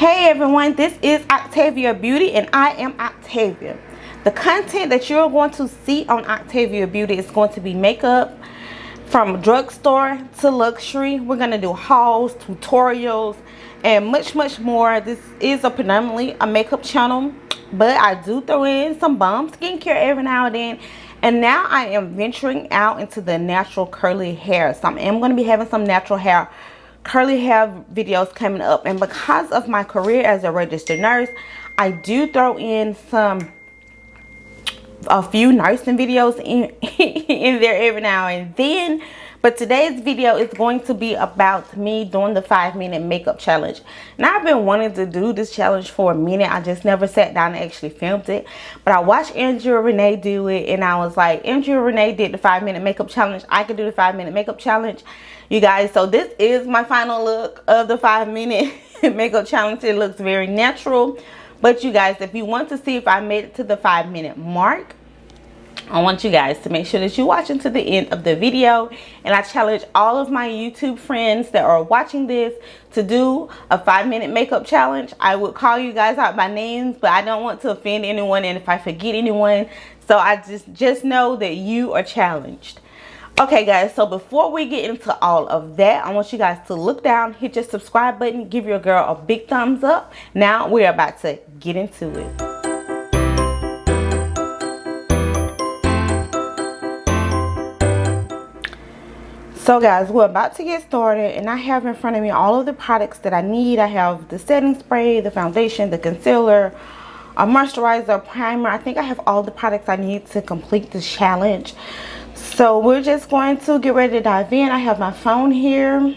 Hey everyone, this is Octavia Beauty and I am Octavia. The content that you're going to see on Octavia Beauty is going to be makeup from drugstore to luxury. We're going to do hauls, tutorials, and much more. This is predominantly a makeup channel, but I do throw in some bomb skincare every now and then. And now I am venturing out into the natural curly hair. So I am going to be having some natural hair curly hair videos coming up, and because of my career as a registered nurse, I do throw in a few nursing videos in there every now and then. But today's video is going to be about me doing the 5-minute makeup challenge. Now, I've been wanting to do this challenge for a minute. I just never sat down and actually filmed it. But I watched Andrea Renee do it, and I was like, Andrea Renee did the 5-minute makeup challenge. I could do the 5-minute makeup challenge, you guys. So this is my final look of the 5-minute makeup challenge. It looks very natural. But you guys, if you want to see if I made it to the 5-minute mark, I want you guys to make sure that you watch until the end of the video. And I challenge all of my YouTube friends that are watching this to do a 5-minute makeup challenge. I would call you guys out by names, but I don't want to offend anyone, and if I forget anyone, so I just know that you are challenged. Okay guys, so before we get into all of that, I want you guys to look down, hit your subscribe button, give your girl a big thumbs up. Now we're about to get into it. So guys, we're about to get started, and I have in front of me all of the products that I need. I have the setting spray, the foundation, the concealer, a moisturizer, primer. I think I have all the products I need to complete this challenge. So we're just going to get ready to dive in. I have my phone here,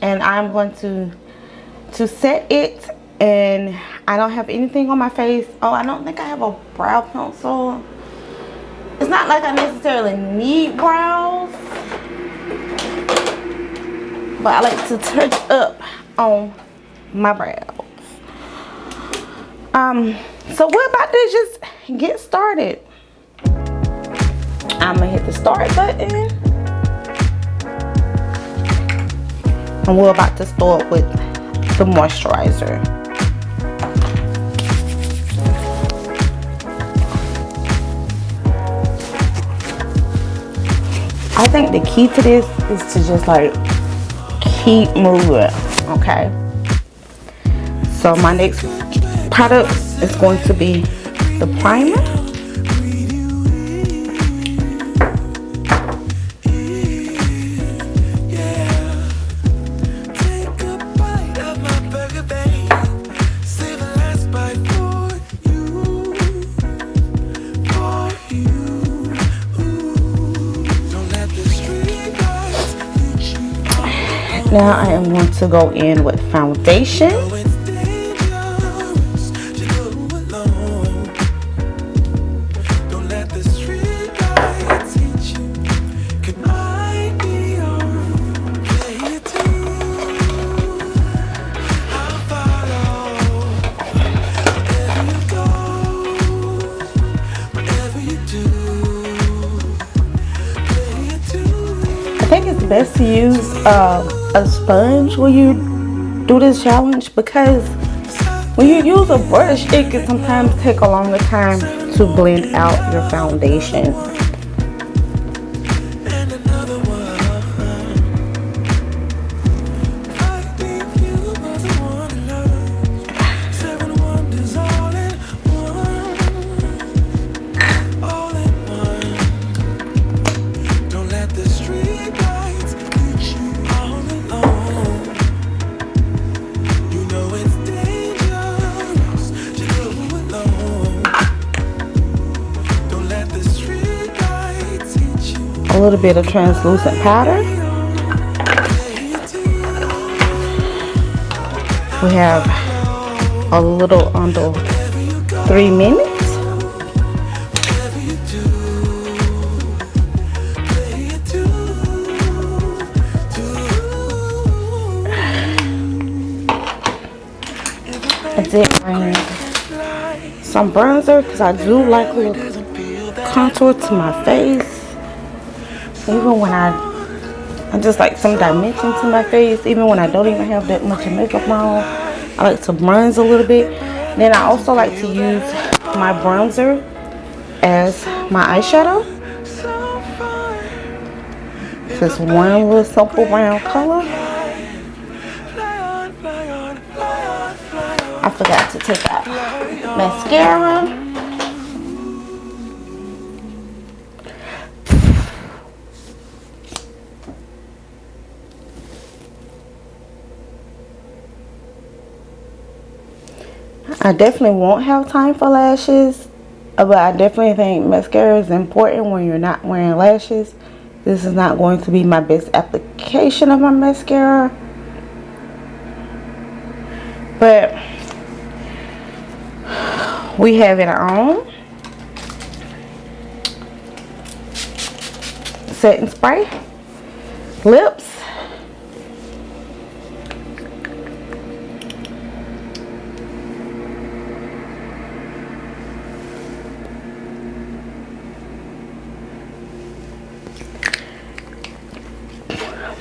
and I'm going to set it, and I don't have anything on my face. Oh, I don't think I have a brow pencil. It's not like I necessarily need brows, but I like to touch up on my brows. So we're about to just get started. I'm gonna hit the start button, and we're about to start with the moisturizer. I think the key to this is to just like keep moving. Okay, so my next product is going to be the primer. Now I am going to go in with foundation. I think it's best to use a sponge when you do this challenge, because when you use a brush, it can sometimes take a longer time to blend out your foundation. A little bit of translucent powder. We have a little under 3 minutes. I did bring some bronzer because I do like a little contour to my face. Even when I just like some dimension to my face, even when I don't even have that much makeup on. I like to bronze a little bit. Then I also like to use my bronzer as my eyeshadow. Just one little simple brown color. I forgot to take out mascara. I definitely won't have time for lashes, but I definitely think mascara is important when you're not wearing lashes. This is not going to be my best application of my mascara, but we have it on. Setting spray, lips.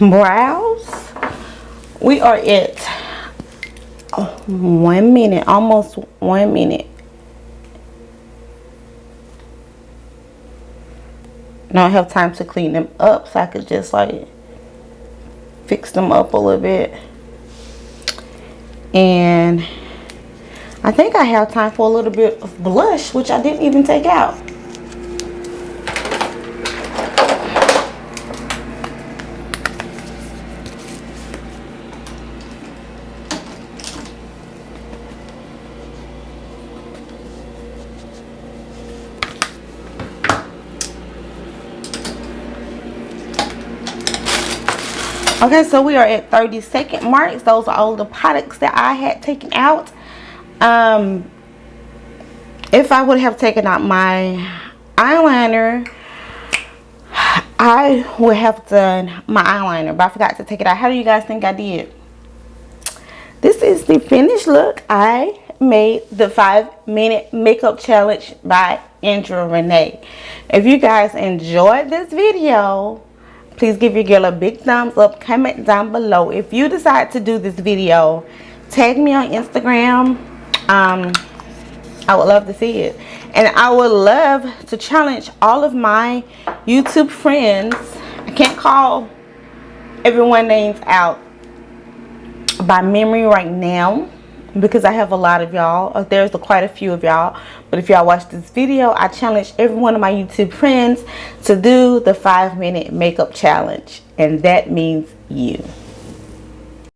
Brows. We are at 1 minute, almost 1 minute. I don't have time to clean them up, so I could just like fix them up a little bit. And I think I have time for a little bit of blush, which I didn't even take out. Okay, so we are at 30-second marks. Those are all the products that I had taken out. If I would have taken out my eyeliner, I would have done my eyeliner, but I forgot to take it out. How do you guys think I did? This is the finished look. I made the 5-minute makeup challenge by Andrea Renee. If you guys enjoyed this video, please give your girl a big thumbs up. Comment down below. If you decide to do this video, tag me on Instagram. I would love to see it. And I would love to challenge all of my YouTube friends. I can't call everyone's names out by memory right now because I have a lot of y'all. There's quite a few of y'all. But if y'all watch this video, I challenge every one of my YouTube friends to do the 5-minute makeup challenge. And that means you.